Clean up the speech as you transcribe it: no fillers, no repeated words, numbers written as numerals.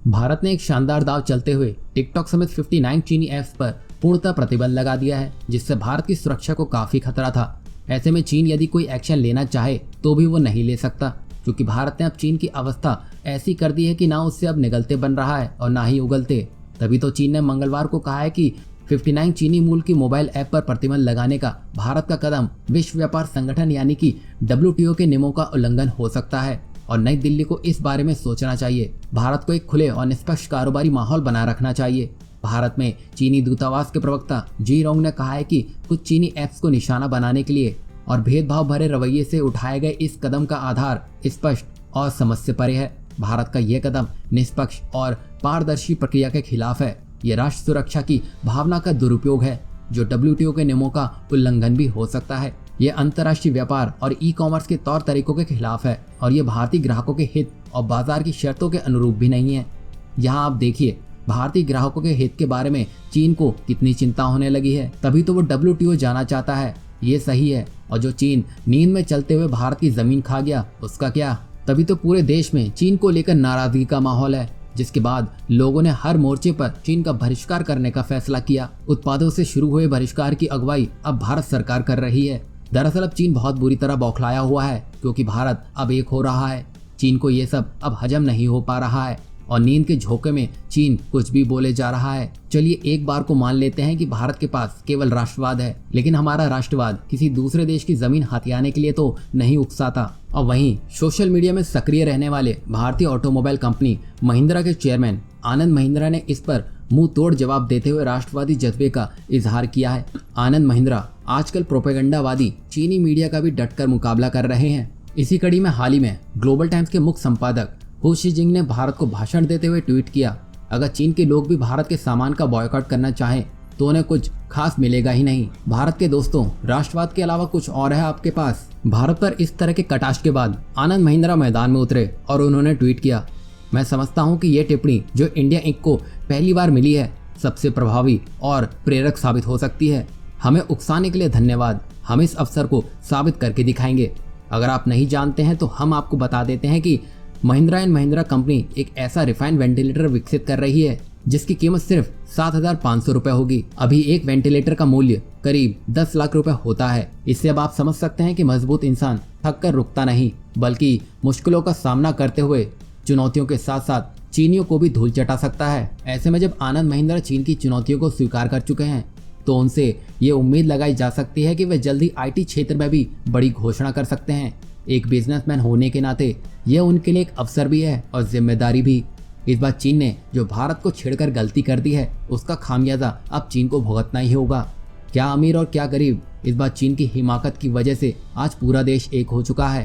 भारत ने एक शानदार दाव चलते हुए टिकटॉक समेत 59 चीनी ऐप्स पर पूर्णतः प्रतिबंध लगा दिया है, जिससे भारत की सुरक्षा को काफी खतरा था। ऐसे में चीन यदि कोई एक्शन लेना चाहे तो भी वो नहीं ले सकता, क्योंकि भारत ने अब चीन की अवस्था ऐसी कर दी है कि ना उससे अब निगलते बन रहा है और ना ही उगलते। तभी तो चीन ने मंगलवार को कहा है कि 59 चीनी मूल की मोबाइल ऐप पर प्रतिबंध लगाने का भारत का कदम विश्व व्यापार संगठन यानी कि WTO के नियमों का उल्लंघन हो सकता है और नई दिल्ली को इस बारे में सोचना चाहिए। भारत को एक खुले और निष्पक्ष कारोबारी माहौल बनाए रखना चाहिए। भारत में चीनी दूतावास के प्रवक्ता जी रोंग ने कहा है कि कुछ चीनी ऐप्स को निशाना बनाने के लिए और भेदभाव भरे रवैये से उठाए गए इस कदम का आधार स्पष्ट और समझ से परे है। भारत का यह कदम निष्पक्ष और पारदर्शी प्रक्रिया के खिलाफ है। ये राष्ट्र सुरक्षा की भावना का दुरुपयोग है, जो WTO के नियमों का उल्लंघन भी हो सकता है। ये अंतर्राष्ट्रीय व्यापार और ई-कॉमर्स के तौर तरीकों के खिलाफ है और ये भारतीय ग्राहकों के हित और बाजार की शर्तों के अनुरूप भी नहीं है। यहाँ आप देखिए, भारतीय ग्राहकों के हित के बारे में चीन को कितनी चिंता होने लगी है, तभी तो वो WTO जाना चाहता है। ये सही है। और जो चीन नींद में चलते हुए भारत की जमीन खा गया, उसका क्या? तभी तो पूरे देश में चीन को लेकर नाराजगी का माहौल है, जिसके बाद लोगों ने हर मोर्चे पर चीन का बहिष्कार करने का फैसला किया। उत्पादों से शुरू हुए बहिष्कार की अगुवाई अब भारत सरकार कर रही है। दरअसल अब चीन बहुत बुरी तरह बौखलाया हुआ है, क्योंकि भारत अब एक हो रहा है। चीन को ये सब अब हजम नहीं हो पा रहा है और नींद के झोंके में चीन कुछ भी बोले जा रहा है। चलिए एक बार को मान लेते हैं कि भारत के पास केवल राष्ट्रवाद है, लेकिन हमारा राष्ट्रवाद किसी दूसरे देश की जमीन हथियाने के लिए तो नहीं उकसाता। और वहीं सोशल मीडिया में सक्रिय रहने वाले भारतीय ऑटोमोबाइल कंपनी महिंद्रा के चेयरमैन आनंद महिंद्रा ने इस पर मुंह तोड़ जवाब देते हुए राष्ट्रवादी जज्बे का इजहार किया है। आनंद महिंद्रा आजकल प्रोपेगेंडावादी चीनी मीडिया का भी डटकर मुकाबला कर रहे हैं। इसी कड़ी में हाल ही में ग्लोबल टाइम्स के मुख्य संपादक हु शिजिंग ने भारत को भाषण देते हुए ट्वीट किया, अगर चीन के लोग भी भारत के सामान का बॉयकॉट करना चाहें तो उन्हें कुछ खास मिलेगा ही नहीं। भारत के दोस्तों, राष्ट्रवाद के अलावा कुछ और है आपके पास? भारत पर इस तरह के कटाक्ष के बाद आनंद महिंद्रा मैदान में उतरे और उन्होंने ट्वीट किया, मैं समझता हूं कि ये टिप्पणी जो इंडिया इंक को पहली बार मिली है, सबसे प्रभावी और प्रेरक साबित हो सकती है। हमें उकसाने के लिए धन्यवाद। हम इस अवसर को साबित करके दिखाएंगे। अगर आप नहीं जानते हैं तो हम आपको बता देते हैं कि महिंद्रा एंड महिंद्रा कंपनी एक ऐसा रिफाइंड वेंटिलेटर विकसित कर रही है जिसकी कीमत सिर्फ 7,500 रुपए होगी। अभी एक वेंटिलेटर का मूल्य करीब 10 लाख रुपए होता है। इससे अब आप समझ सकते हैं कि मजबूत इंसान थक कर रुकता नहीं, बल्कि मुश्किलों का सामना करते हुए चुनौतियों के साथ साथ चीनियों को भी धूल चटा सकता है। ऐसे में जब आनंद महिंद्रा चीन की चुनौतियों को स्वीकार कर चुके हैं तो उनसे ये उम्मीद लगाई जा सकती है कि वे जल्दी IT क्षेत्र में भी बड़ी घोषणा कर सकते हैं। एक बिजनेसमैन होने के नाते यह उनके लिए एक अवसर भी है और जिम्मेदारी भी। इस बार चीन ने जो भारत को छेड़कर गलती कर दी है, उसका खामियाजा अब चीन को भुगतना ही होगा। क्या अमीर और क्या गरीब, इस बार चीन की हिमाकत की वजह से आज पूरा देश एक हो चुका है।